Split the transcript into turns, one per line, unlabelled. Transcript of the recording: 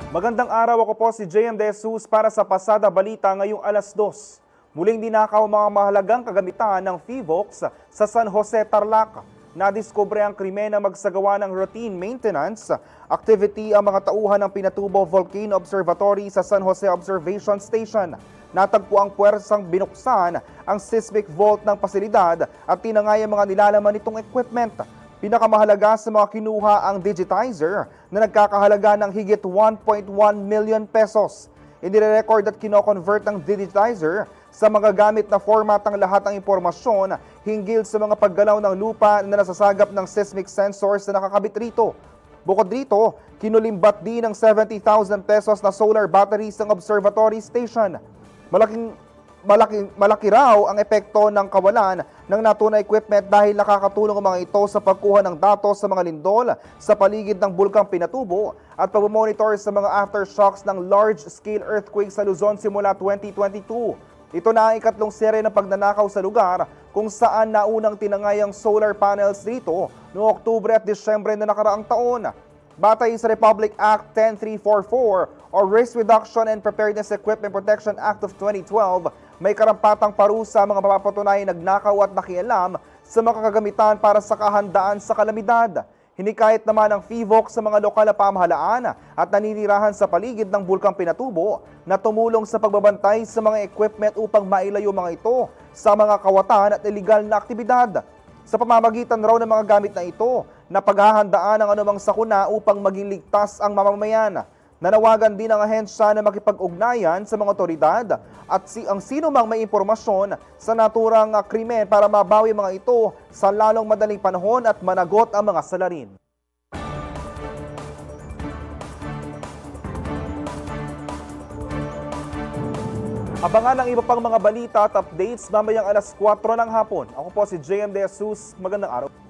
Magandang araw, ako po si JM De Jesus para sa Pasada Balita ngayong alas 2. Muling dinakaw mga mahalagang kagamitan ng PHIVOLCS sa San Jose, Tarlac. Nadiskubre ang krimen na magsagawa ng routine maintenance activity ang mga tauhan ng Pinatubo Volcano Observatory sa San Jose Observation Station. Natagpo ang puwersang binuksan ang seismic vault ng pasilidad at tinangay ang mga nilalaman nitong equipment. Pinakamahalaga sa mga kinuha ang digitizer na nagkakahalaga ng higit 1.1 million pesos. Inirecord at kino-convert ang digitizer sa mga gamit na format ang lahat ng impormasyon hinggil sa mga paggalaw ng lupa na nasasagap ng seismic sensors na nakakabit rito. Bukod dito, kinulimbat din ng 70,000 pesos na solar batteries ng observatory station. Malaki raw ang epekto ng kawalan ng natunay equipment dahil nakakatulong ang mga ito sa pagkuha ng datos sa mga lindol sa paligid ng Bulkang Pinatubo at pag-monitor sa mga aftershocks ng large-scale earthquake sa Luzon simula 2022. Ito na ang ikatlong serye ng pagnanakaw sa lugar kung saan naunang tinangay ang solar panels dito noong Oktubre at Disyembre na nakaraang taon. Batay sa Republic Act 10344 o Risk Reduction and Preparedness Equipment Protection Act of 2012, may karampatang parusa mga mapapatunayang nagnakaw at nakialam sa mga kagamitan para sa kahandaan sa kalamidad. Hinikayat naman ang PHIVOLCS sa mga lokal na pamahalaan at naninirahan sa paligid ng Bulkang Pinatubo na tumulong sa pagbabantay sa mga equipment upang mailayo mga ito sa mga kawatan at iligal na aktibidad. Sa pamamagitan raw ng mga gamit na ito, na paghahandaan ang anumang sakuna upang maging ligtas ang mamamayan. Nanawagan din ang ahensya na makipag-ugnayan sa mga otoridad at ang sino mang may impormasyon sa naturang krimen para mabawi mga ito sa lalong madaling panahon at managot ang mga salarin. Abangan ang iba pang mga balita at updates mamayang alas 4 ng hapon. Ako po si JM De Jesus. Magandang araw.